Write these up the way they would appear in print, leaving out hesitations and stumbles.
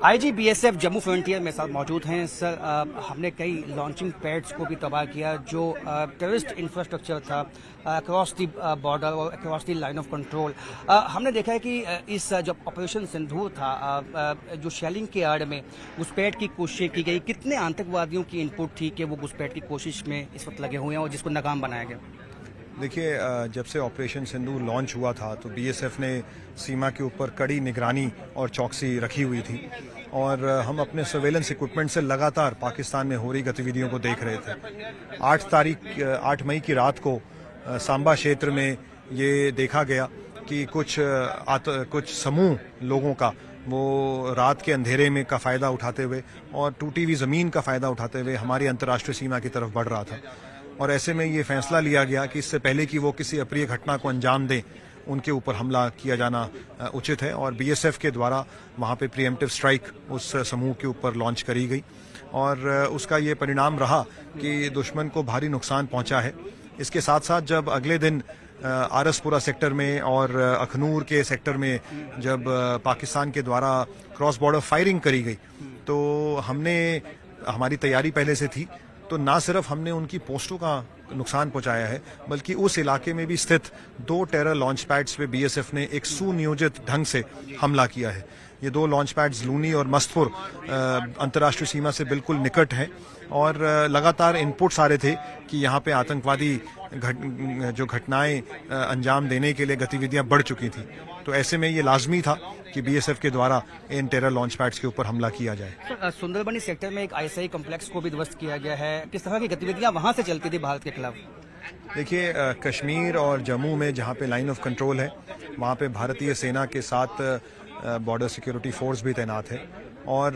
IG BSF Jammu frontier में साथ मौजूद हैं सर। हमने कई लॉन्चिंग पैड्स को भी तबाह किया जो टेररिस्ट इंफ्रास्ट्रक्चर था अक्रॉस द बॉर्डर और across the line of control. हमने देखा है कि इस जब ऑपरेशन सिंदूर था जो शेलिंग के आड़ में घुसपैठ की कोशिश की गई, कितने आतंकवादियों की इनपुट थी कि वो घुसपैठ की कोशिश में इस वक्त लगे हुए हैं और जिसको नाकाम बनाया गया? देखिए, जब से ऑपरेशन सिंदूर लॉन्च हुआ था तो बीएसएफ ने सीमा के ऊपर कड़ी निगरानी और चौकसी रखी हुई थी और हम अपने सर्वेलेंस इक्विपमेंट से लगातार पाकिस्तान में हो रही गतिविधियों को देख रहे थे। 8 मई की रात को सांबा क्षेत्र में ये देखा गया कि कुछ समूह लोगों का वो रात के अंधेरे में का फ़ायदा उठाते हुए और टूटी हुई ज़मीन का फ़ायदा उठाते हुए हमारी अंतर्राष्ट्रीय सीमा की तरफ बढ़ रहा था। और ऐसे में ये फैसला लिया गया कि इससे पहले कि वो किसी अप्रिय घटना को अंजाम दें, उनके ऊपर हमला किया जाना उचित है और बीएसएफ के द्वारा वहाँ पे प्रीएम्प्टिव स्ट्राइक उस समूह के ऊपर लॉन्च करी गई और उसका ये परिणाम रहा कि दुश्मन को भारी नुकसान पहुँचा है। इसके साथ साथ जब अगले दिन आरसपुरा सेक्टर में और अखनूर के सेक्टर में जब पाकिस्तान के द्वारा क्रॉस बॉर्डर फायरिंग करी गई तो हमारी तैयारी पहले से थी, तो ना सिर्फ हमने उनकी पोस्टों का नुकसान पहुंचाया है बल्कि उस इलाके में भी स्थित 2 टेरर लॉन्च पैड्स पे बीएसएफ ने एक सुनियोजित ढंग से हमला किया है। ये 2 लॉन्च पैड्स लूनी और मस्तपुर अंतर्राष्ट्रीय सीमा से बिल्कुल निकट हैं और लगातार इनपुट्स आ रहे थे कि यहाँ पे आतंकवादी जो घटनाएं अंजाम देने के लिए गतिविधियां बढ़ चुकी थी। तो ऐसे में ये लाजमी था कि बीएसएफ के द्वारा इन टेरर लॉन्च पैड्स के ऊपर हमला किया जाए। सुंदरबनी सेक्टर में एक आईएसआई कॉम्प्लेक्स को भी ध्वस्त किया गया है। किस तरह की गतिविधियां वहां से चलती थी भारत के खिलाफ? देखिए, कश्मीर और जम्मू में जहाँ पे लाइन ऑफ कंट्रोल है वहाँ पे भारतीय सेना के साथ बॉर्डर सिक्योरिटी फोर्स भी तैनात है और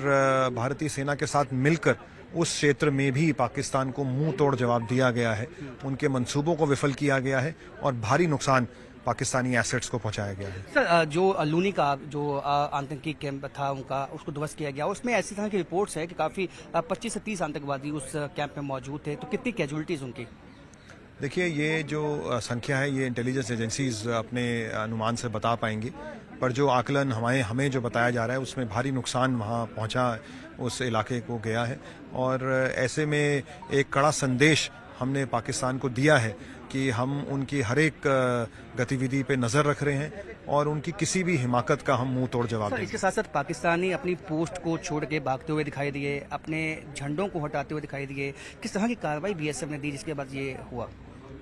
भारतीय सेना के साथ मिलकर उस क्षेत्र में भी पाकिस्तान को मुंह तोड़ जवाब दिया गया है। उनके मंसूबों को विफल किया गया है और भारी नुकसान पाकिस्तानी एसेट्स को पहुंचाया गया है। सर, जो लूनी का जो आतंकी कैंप था उनका, उसको ध्वस्त किया गया, उसमें ऐसी तरह की रिपोर्ट्स है कि काफी 25 से 30 आतंकवादी उस कैंप में मौजूद थे, तो कितनी कैजुअलिटीज उनकी? देखिए, ये जो संख्या है ये इंटेलिजेंस एजेंसीज अपने अनुमान से बता पाएंगी, पर जो आकलन हमें जो बताया जा रहा है उसमें भारी नुकसान वहाँ पहुँचा उस इलाके को गया है और ऐसे में एक कड़ा संदेश हमने पाकिस्तान को दिया है कि हम उनकी हर एक गतिविधि पे नजर रख रहे हैं और उनकी किसी भी हिमाकत का हम मुंह तोड़ जवाब देंगे। इसके साथ साथ पाकिस्तानी अपनी पोस्ट को छोड़ के भागते हुए दिखाई दिए, अपने झंडों को हटाते हुए दिखाई दिए। किस तरह की कार्रवाई बीएसएफ ने दी जिसके बाद ये हुआ?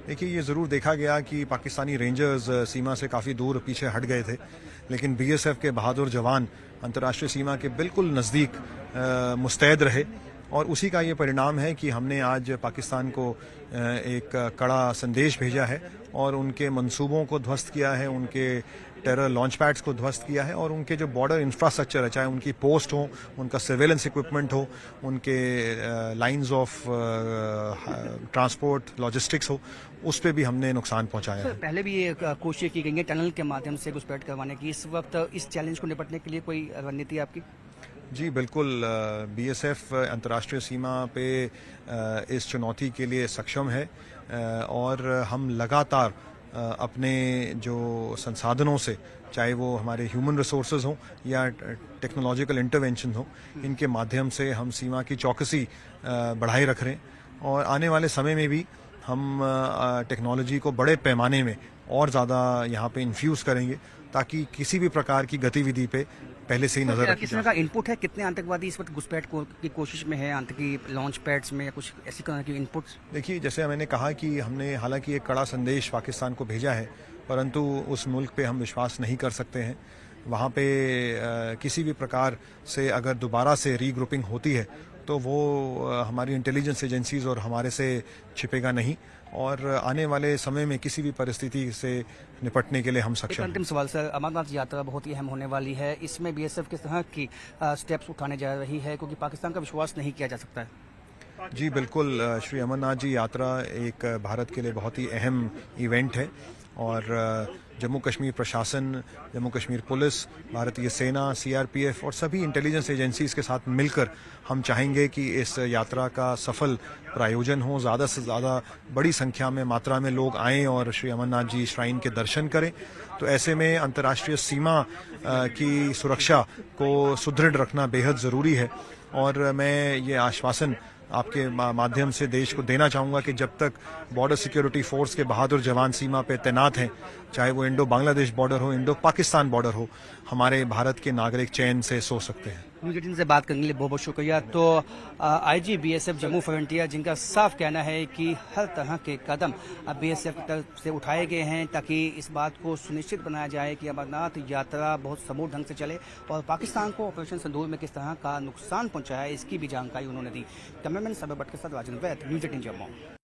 देखिए, ये ज़रूर देखा गया कि पाकिस्तानी रेंजर्स सीमा से काफ़ी दूर पीछे हट गए थे, लेकिन बीएसएफ के बहादुर जवान अंतर्राष्ट्रीय सीमा के बिल्कुल नज़दीक मुस्तैद रहे और उसी का ये परिणाम है कि हमने आज पाकिस्तान को एक कड़ा संदेश भेजा है और उनके मंसूबों को ध्वस्त किया है, उनके टेरर लॉन्च पैड्स को ध्वस्त किया है और उनके जो बॉर्डर इंफ्रास्ट्रक्चर है, चाहे उनकी पोस्ट हो, उनका सर्वेलेंस इक्विपमेंट हो, उनके लाइंस ऑफ ट्रांसपोर्ट लॉजिस्टिक्स हो, उस पर भी हमने नुकसान पहुंचाया है। पहले भी ये कोशिश की गई है टनल के माध्यम से घुसपैठ करवाने की, इस वक्त इस चैलेंज को निपटने के लिए कोई रणनीति आपकी? जी बिल्कुल, बीएसएफ अंतर्राष्ट्रीय सीमा पे इस चुनौती के लिए सक्षम है और हम लगातार अपने जो संसाधनों से, चाहे वो हमारे ह्यूमन रिसोर्सेज हों या टेक्नोलॉजिकल इंटरवेंशन हो, इनके माध्यम से हम सीमा की चौकसी बढ़ाए रख रहे हैं और आने वाले समय में भी हम टेक्नोलॉजी को बड़े पैमाने में और ज़्यादा यहाँ पे इन्फ्यूज़ करेंगे ताकि किसी भी प्रकार की गतिविधि पे पहले से ही नजर रखी किस तरह का इनपुट है? कितने आतंकवादी इस वक्त घुसपैठ की कोशिश में है, आतंकी लॉन्च पैड्स में या कुछ ऐसी तरह की इनपुट्स? देखिए, जैसे मैंने कहा कि हमने हालांकि एक कड़ा संदेश पाकिस्तान को भेजा है, परंतु उस मुल्क पे हम विश्वास नहीं कर सकते हैं। वहाँ पे किसी भी प्रकार से अगर दोबारा से रीग्रुपिंग होती है तो वो हमारी इंटेलिजेंस एजेंसीज और हमारे से छिपेगा नहीं और आने वाले समय में किसी भी परिस्थिति से निपटने के लिए हम सक्षम हैं। अंतिम सवाल सर, अमरनाथ यात्रा बहुत ही अहम होने वाली है, इसमें बीएसएफ किस तरह की स्टेप्स उठाने जा रही है क्योंकि पाकिस्तान का विश्वास नहीं किया जा सकता है? जी बिल्कुल, श्री अमरनाथ जी यात्रा एक भारत के लिए बहुत ही अहम इवेंट है और जम्मू कश्मीर प्रशासन, जम्मू कश्मीर पुलिस, भारतीय सेना, सीआरपीएफ और सभी इंटेलिजेंस एजेंसीज के साथ मिलकर हम चाहेंगे कि इस यात्रा का सफल प्रायोजन हो, ज़्यादा से ज़्यादा बड़ी संख्या में मात्रा में लोग आएं और श्री अमरनाथ जी श्राइन के दर्शन करें। तो ऐसे में अंतर्राष्ट्रीय सीमा की सुरक्षा को सुदृढ़ रखना बेहद ज़रूरी है और मैं ये आश्वासन आपके माध्यम से देश को देना चाहूँगा कि जब तक बॉर्डर सिक्योरिटी फोर्स के बहादुर जवान सीमा पे तैनात हैं, चाहे वो इंडो बांग्लादेश बॉर्डर हो, इंडो पाकिस्तान बॉर्डर हो, हमारे भारत के नागरिक चैन से सो सकते हैं। न्यूज़ 18 से बात करने के लिए बहुत बहुत शुक्रिया। तो आईजी बीएसएफ जम्मू फ्रंटियर, जिनका साफ कहना है कि हर तरह के कदम बीएसएफ की तरफ से उठाए गए हैं ताकि इस बात को सुनिश्चित बनाया जाए कि अमरनाथ यात्रा बहुत समूह ढंग से चले और पाकिस्तान को ऑपरेशन सिंदूर में किस तरह का नुकसान पहुंचाया, इसकी भी जानकारी उन्होंने दी। कैमरामैन सबे भट्ट के साथ राजन वैद, न्यूज़ 18 जम्मू।